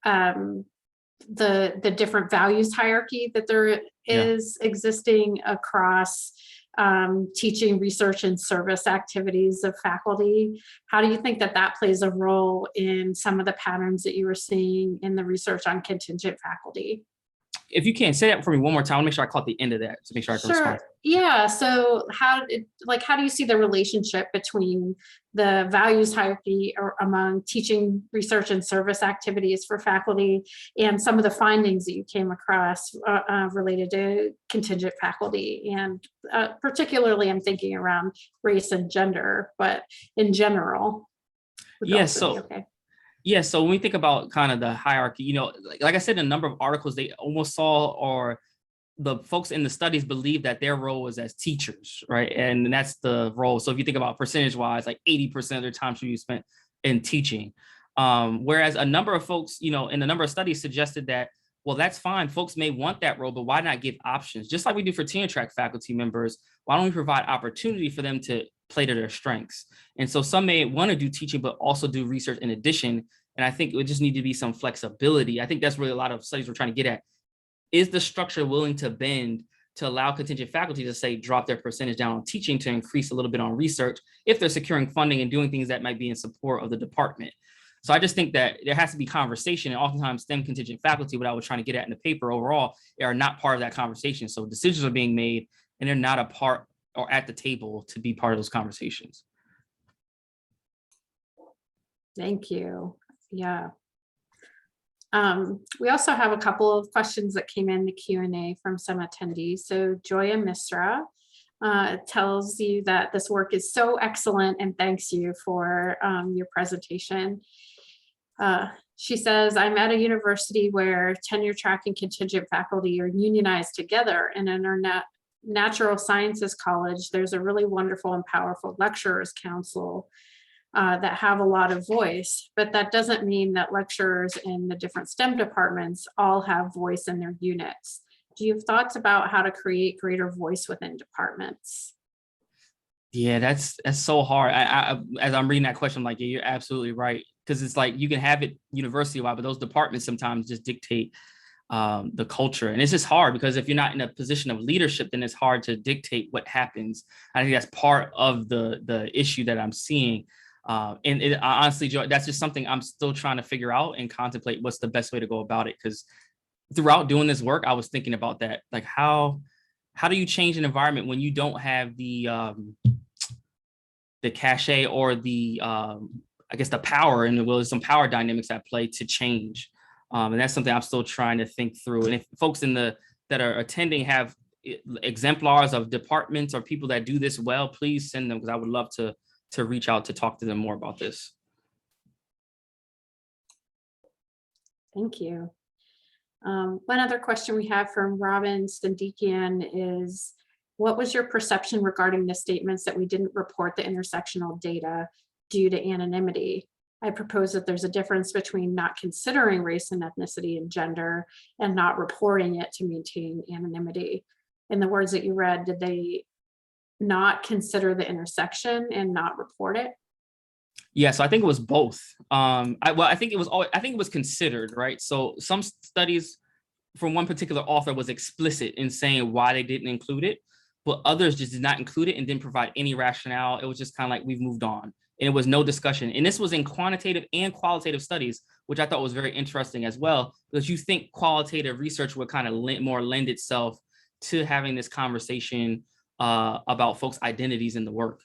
the different values hierarchy that there is existing across teaching, research, and service activities of faculty, how do you think that plays a role in some of the patterns that you were seeing in the research on contingent faculty? If you can say that for me one more time, I'll make sure I caught the end of that to make sure I can respond. Yeah. So how do you see the relationship between the values hierarchy or among teaching, research, and service activities for faculty and some of the findings that you came across related to contingent faculty? And particularly, I'm thinking around race and gender, but in general. Yes. Yeah, so when we think about kind of the hierarchy, like I said, in a number of articles, they almost saw, or the folks in the studies believe that their role is as teachers, right? And that's the role. So if you think about percentage wise, like 80% of their time should be spent in teaching. Whereas a number of folks, in a number of studies suggested that, well, that's fine. Folks may want that role, but why not give options? Just like we do for tenure track faculty members, why don't we provide opportunity for them to play to their strengths? And so some may want to do teaching, but also do research in addition. And I think it would just need to be some flexibility. I think that's really a lot of studies we're trying to get at. Is the structure willing to bend to allow contingent faculty to say, drop their percentage down on teaching to increase a little bit on research if they're securing funding and doing things that might be in support of the department? So I just think that there has to be conversation, and oftentimes STEM contingent faculty, what I was trying to get at in the paper overall, are not part of that conversation. So decisions are being made and they're not a part or at the table to be part of those conversations. Thank you. Yeah. We also have a couple of questions that came in the Q&A from some attendees. So Joya Misra tells you that this work is so excellent and thanks you for your presentation. She says, I'm at a university where tenure track and contingent faculty are unionized together, and in our natural sciences college, there's a really wonderful and powerful lecturers council that have a lot of voice, but that doesn't mean that lecturers in the different STEM departments all have voice in their units. Do you have thoughts about how to create greater voice within departments? Yeah, that's so hard. As I'm reading that question, I'm like, yeah, you're absolutely right. Because it's like you can have it university-wide, but those departments sometimes just dictate the culture. And it's just hard because if you're not in a position of leadership, then it's hard to dictate what happens. I think that's part of the issue that I'm seeing. Honestly, Joe, that's just something I'm still trying to figure out and contemplate what's the best way to go about it. Because throughout doing this work, I was thinking about that. Like how do you change an environment when you don't have the cachet or the I guess the power, and there's some power dynamics at play to change. And that's something I'm still trying to think through. And if folks that are attending have exemplars of departments or people that do this well, please send them, because I would love to to reach out to talk to them more about this. Thank you. One other question we have from Robin Stendikian is, what was your perception regarding the statements that we didn't report the intersectional data due to anonymity? I propose that there's a difference between not considering race and ethnicity and gender and not reporting it to maintain anonymity. In the words that you read, did they not consider the intersection and not report it? Yeah, so I think it was both. I think it was considered, right? So some studies from one particular author was explicit in saying why they didn't include it, but others just did not include it and didn't provide any rationale. It was just kind of like, we've moved on. And it was no discussion. And this was in quantitative and qualitative studies, which I thought was very interesting as well, because you think qualitative research would kind of more lend itself to having this conversation about folks' identities in the work.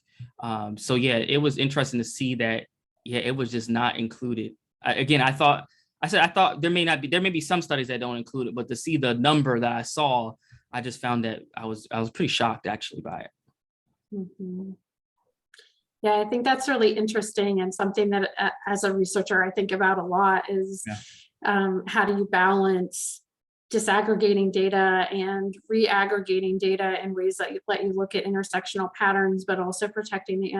So yeah, it was interesting to see that, yeah, it was just not included. I thought there may be some studies that don't include it, but to see the number that I saw, I just found that I was pretty shocked actually by it. Mm-hmm. Yeah, I think that's really interesting, and something that as a researcher I think about a lot is how do you balance disaggregating data and re-aggregating data in ways that let you look at intersectional patterns, but also protecting the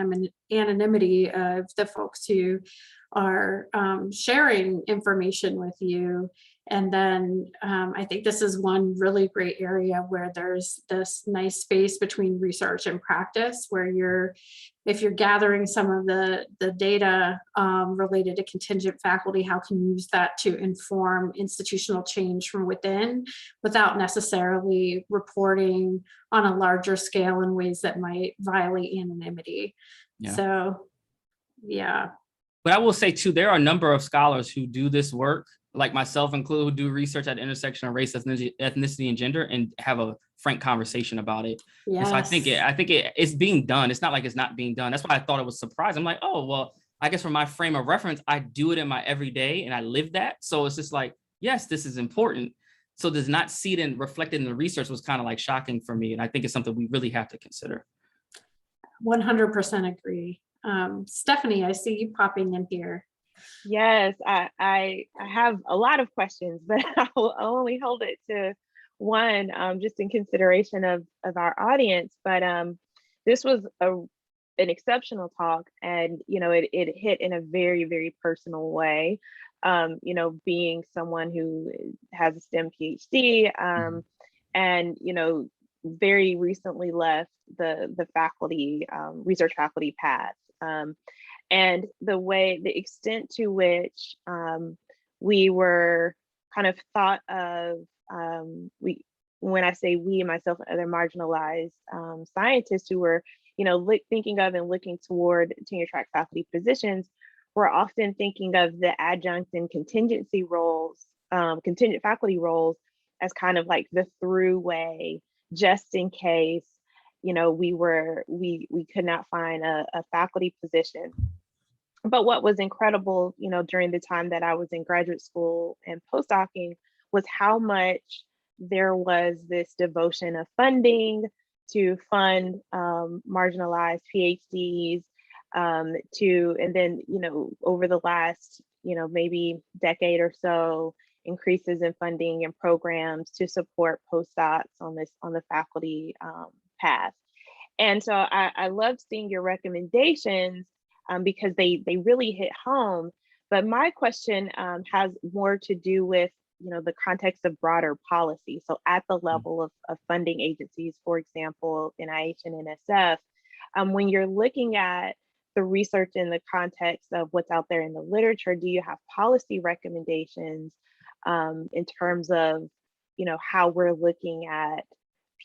anonymity of the folks who are sharing information with you. And then I think this is one really great area where there's this nice space between research and practice, where if you're gathering some of the data related to contingent faculty, how can you use that to inform institutional change from within without necessarily reporting on a larger scale in ways that might violate anonymity? Yeah. So, yeah. But I will say too, there are a number of scholars who do this work, like myself included, who do research at the intersection of race, ethnicity, and gender, and have a frank conversation about it. Yes. And so I think it's being done. It's not like it's not being done. That's why I thought it was surprising. I'm like, oh, well, I guess from my frame of reference, I do it in my everyday and I live that. So it's just like, yes, this is important. So does not see it and reflected in the research was kind of like shocking for me. And I think it's something we really have to consider. 100% agree. Stephanie, I see you popping in here. Yes, I have a lot of questions, but I'll only hold it to one, just in consideration of our audience. But this was an exceptional talk, and it hit in a very, very personal way. Being someone who has a STEM PhD, and very recently left the faculty, research faculty path. And the extent to which we were kind of thought of, when I say we, myself and other marginalized scientists who were, thinking of and looking toward tenure track faculty positions, we're often thinking of the adjunct and contingency roles, contingent faculty roles, as kind of like the throughway, just in case we could not find a faculty position. But what was incredible, during the time that I was in graduate school and postdocing, was how much there was this devotion of funding to fund marginalized PhDs, and then, over the last, maybe decade or so, increases in funding and programs to support postdocs on the faculty path. And so I loved seeing your recommendations because they really hit home. But my question has more to do with the context of broader policy. So at the level of funding agencies, for example, NIH and NSF, when you're looking at the research in the context of what's out there in the literature, do you have policy recommendations in terms of how we're looking at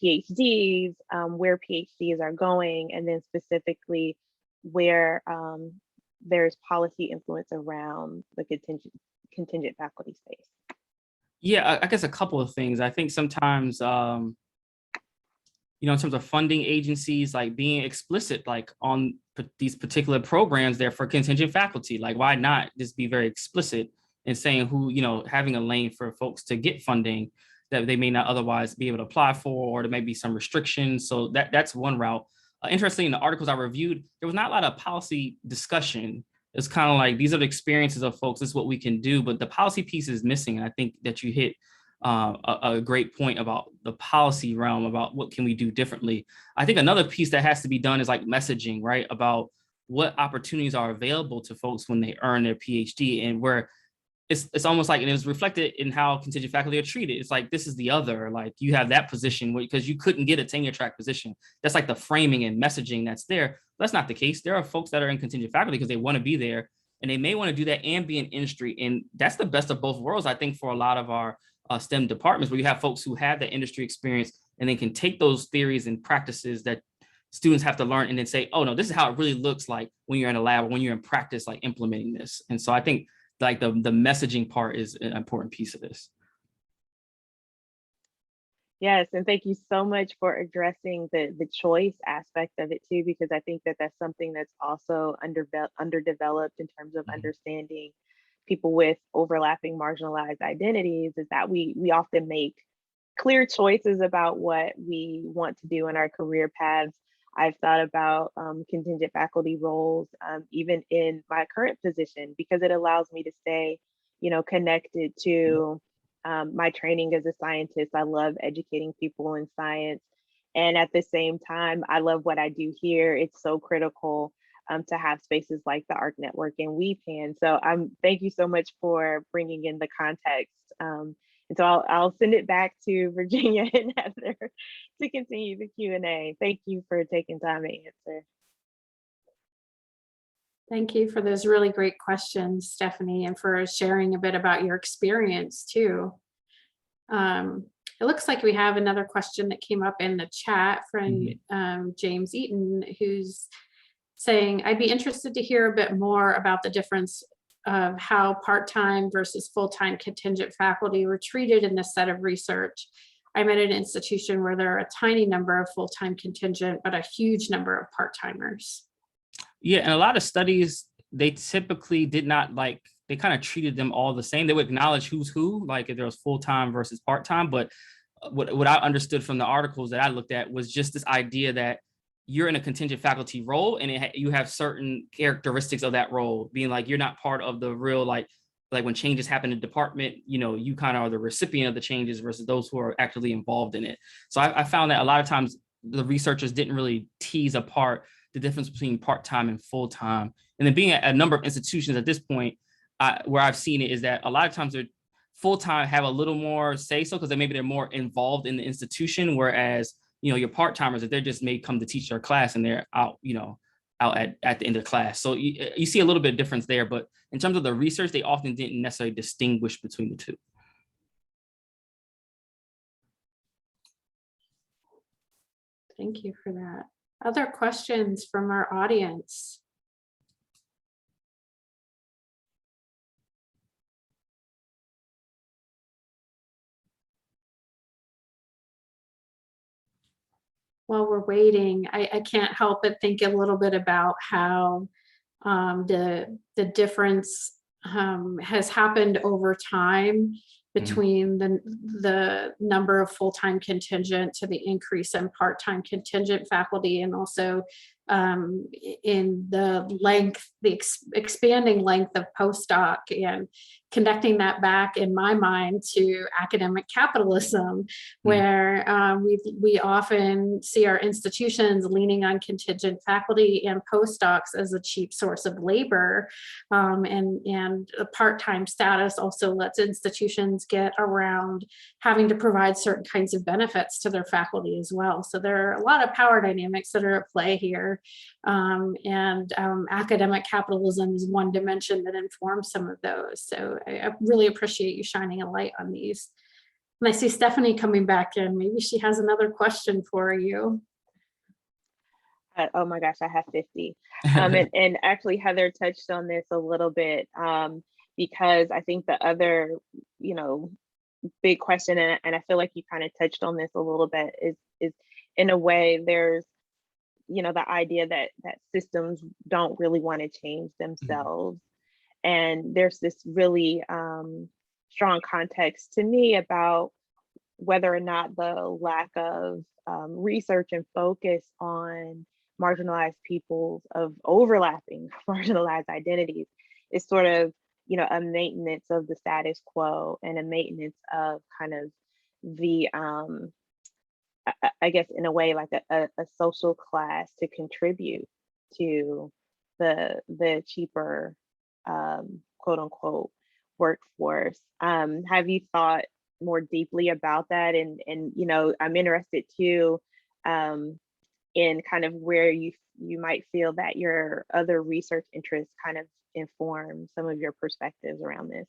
PhDs, where PhDs are going, and then specifically where there's policy influence around the contingent faculty space? Yeah, I guess a couple of things. I think sometimes, in terms of funding agencies, like being explicit, like on these particular programs there for contingent faculty, like why not just be very explicit in saying who, having a lane for folks to get funding that they may not otherwise be able to apply for, or there may be some restrictions. So that's one route. Interestingly, in the articles I reviewed, there was not a lot of policy discussion. It's kind of like, these are the experiences of folks, this is what we can do, but the policy piece is missing. And I think that you hit a great point about the policy realm, about what can we do differently. I think another piece that has to be done is like messaging, right? About what opportunities are available to folks when they earn their PhD, and where it's almost like, and it was reflected in how contingent faculty are treated. It's like, this is the other, like you have that position because you couldn't get a tenure track position. That's like the framing and messaging that's there. That's not the case. There are folks that are in contingent faculty because they want to be there, and they may want to do that and be in industry. And that's the best of both worlds, I think, for a lot of our STEM departments, where you have folks who have that industry experience and they can take those theories and practices that students have to learn and then say, oh no, this is how it really looks like when you're in a lab or when you're in practice, like implementing this. And so I think like the messaging part is an important piece of this. Yes, and thank you so much for addressing the choice aspect of it too, because I think that that's something that's also underdeveloped in terms of understanding people with overlapping marginalized identities, is that we often make clear choices about what we want to do in our career paths. I've thought about contingent faculty roles, even in my current position, because it allows me to stay, connected to my training as a scientist. I love educating people in science. And at the same time, I love what I do here. It's so critical to have spaces like the ARC Network and WePan. So thank you so much for bringing in the context. And so I'll send it back to Virginia and Heather to continue the Q&A. Thank you for taking time to answer. Thank you for those really great questions, Stephanie, and for sharing a bit about your experience too. It looks like we have another question that came up in the chat from James Eaton, who's saying, I'd be interested to hear a bit more about the difference of how part-time versus full-time contingent faculty were treated in this set of research. I'm at an institution where there are a tiny number of full-time contingent, but a huge number of part-timers. Yeah, and a lot of studies, they typically did not they kind of treated them all the same. They would acknowledge who's who, like if there was full-time versus part-time, but what I understood from the articles that I looked at was just this idea that you're in a contingent faculty role and you have certain characteristics of that role, being like, you're not part of the real, like when changes happen in the department, you kind of are the recipient of the changes versus those who are actively involved in it. So I found that a lot of times the researchers didn't really tease apart the difference between part-time and full-time. And then being at a number of institutions at this point, where I've seen it is that a lot of times they're full-time have a little more say so, because maybe they're more involved in the institution, whereas your part-timers, if they're just may come to teach their class and they're out, out at the end of class. So you see a little bit of difference there, but in terms of the research, they often didn't necessarily distinguish between the two. Thank you for that. Other questions from our audience? While we're waiting, I can't help but think a little bit about how the difference has happened over time between the number of full-time contingent to the increase in part-time contingent faculty, and also in the length, the expanding length of postdoc, and connecting that back in my mind to academic capitalism, where we often see our institutions leaning on contingent faculty and postdocs as a cheap source of labor, and a part-time status also lets institutions get around having to provide certain kinds of benefits to their faculty as well. So there are a lot of power dynamics that are at play here. Academic capitalism is one dimension that informs some of those. So I really appreciate you shining a light on these. And I see Stephanie coming back in. Maybe she has another question for you. Oh my gosh, I have 50. And actually Heather touched on this a little bit, because I think the other, big question, and I feel like you kind of touched on this a little bit, is in a way there's, the idea that systems don't really want to change themselves. And there's this really strong context to me about whether or not the lack of research and focus on marginalized peoples, of overlapping marginalized identities, is sort of, you know, a maintenance of the status quo and a maintenance of kind of the, I guess in a way, like a social class to contribute to the cheaper, quote unquote, workforce. Have you thought more deeply about that? And you know, I'm interested too, in kind of where you might feel that your other research interests kind of inform some of your perspectives around this.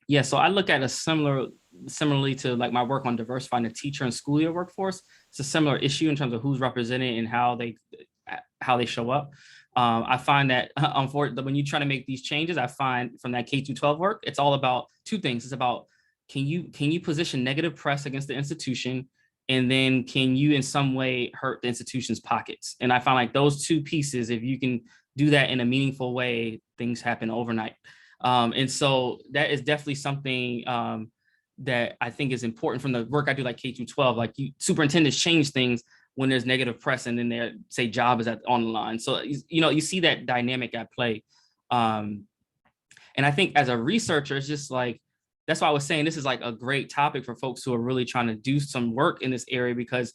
Yeah, so I look at a similarly to like my work on diversifying the teacher and school year workforce. It's a similar issue in terms of who's represented and how they show up. I find that unfortunately, when you try to make these changes, I find from that K-12 work, it's all about two things. It's about can you position negative press against the institution, and then can you in some way hurt the institution's pockets? And I find like those two pieces, if you can do that in a meaningful way, things happen overnight. And so that is definitely something that I think is important from the work I do, like K-12. Like superintendents change things when there's negative press, and then their say job is on the line. So you know, you see that dynamic at play. And I think as a researcher, it's just like, that's why I was saying this is like a great topic for folks who are really trying to do some work in this area, because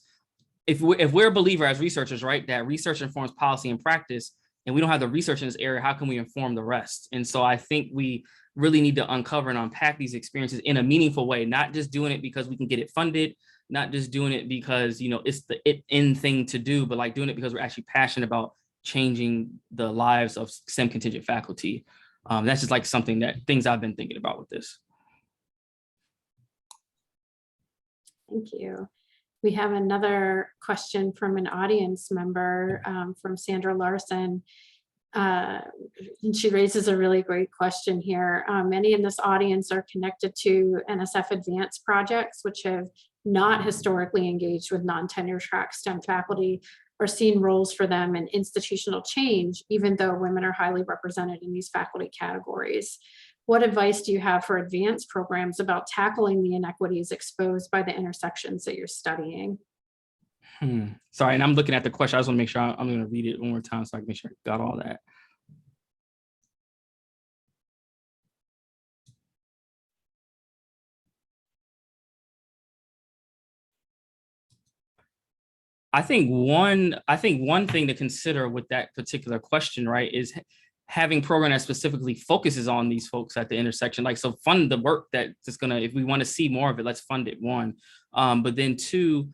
if we're a believer as researchers, right, that research informs policy and practice, and we don't have the research in this area, how can we inform the rest? And so I think we really need to uncover and unpack these experiences in a meaningful way, not just doing it because we can get it funded, not just doing it because, you know, it's the in thing to do, but like doing it because we're actually passionate about changing the lives of STEM contingent faculty. That's just like things I've been thinking about with this. Thank you. We have another question from an audience member, from Sandra Larson. And she raises a really great question here. Many in this audience are connected to NSF Advanced projects, which have not historically engaged with non-tenure track STEM faculty or seen roles for them in institutional change, even though women are highly represented in these faculty categories. What advice do you have for advanced programs about tackling the inequities exposed by the intersections that you're studying? Sorry, and I'm looking at the question. I just want to make sure I'm going to read it one more time so I can make sure I got all that. I think one thing to consider with that particular question, right, is having program that specifically focuses on these folks at the intersection. Like, so fund the work that's gonna, if we want to see more of it, let's fund it, one. But then two,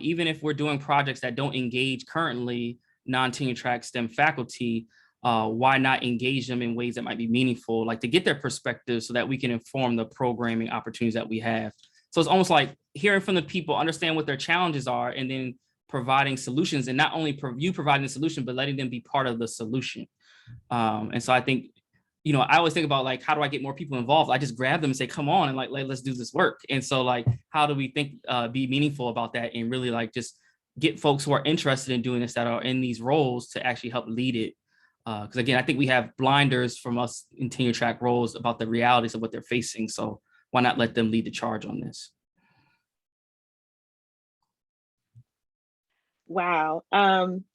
even if we're doing projects that don't engage currently non-tenure track STEM faculty, why not engage them in ways that might be meaningful, like to get their perspective so that we can inform the programming opportunities that we have. So it's almost like hearing from the people, understand what their challenges are, and then providing solutions, and not only you providing the solution, but letting them be part of the solution. And so I think, you know, I always think about like, how do I get more people involved? I just grab them and say, come on, and like, let's do this work. And so like, how do we think, be meaningful about that, and really like just get folks who are interested in doing this, that are in these roles, to actually help lead it. Because again, I think we have blinders from us in tenure track roles about the realities of what they're facing. So why not let them lead the charge on this? Wow.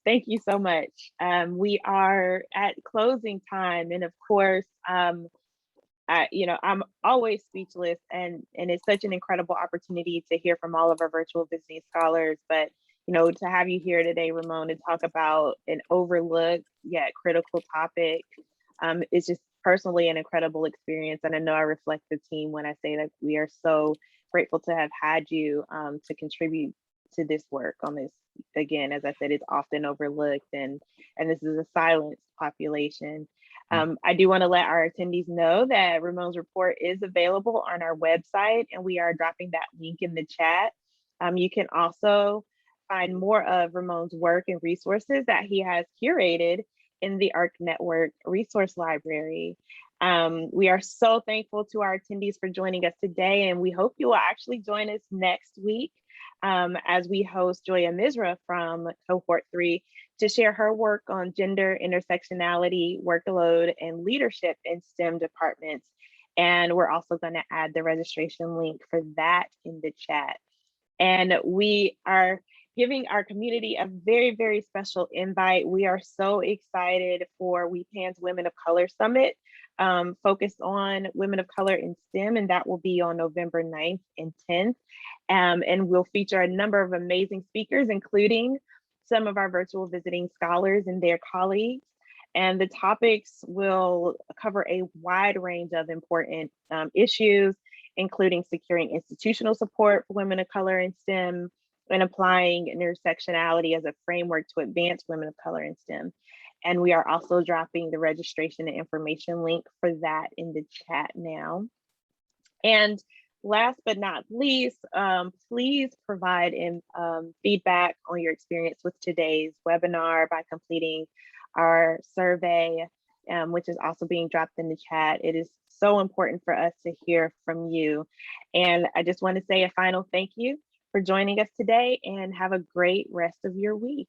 Thank you so much. We are at closing time, and of course, I'm always speechless, and it's such an incredible opportunity to hear from all of our virtual visiting scholars. But to have you here today, Ramon, to talk about an overlooked yet critical topic, is just personally an incredible experience. And I know I reflect the team when I say that we are so grateful to have had you to contribute to this work on this. Again, as I said, it's often overlooked, and this is a silenced population. I do want to let our attendees know that Ramon's report is available on our website, and we are dropping that link in the chat. You can also find more of Ramon's work and resources that he has curated in the ARC Network Resource Library. We are so thankful to our attendees for joining us today, and we hope you will actually join us next week as we host Joya Misra from Cohort 3 to share her work on gender, intersectionality, workload, and leadership in STEM departments. And we're also going to add the registration link for that in the chat. And we are giving our community a very, very special invite. We are so excited for WEPAN's Women of Color Summit, focused on women of color in STEM, and that will be on November 9th and 10th. And we'll feature a number of amazing speakers, including some of our virtual visiting scholars and their colleagues. And the topics will cover a wide range of important issues, including securing institutional support for women of color in STEM, and applying intersectionality as a framework to advance women of color in STEM. And we are also dropping the registration and information link for that in the chat now. And last but not least, please provide feedback on your experience with today's webinar by completing our survey, which is also being dropped in the chat. It is so important for us to hear from you. And I just want to say a final thank you for joining us today, and have a great rest of your week.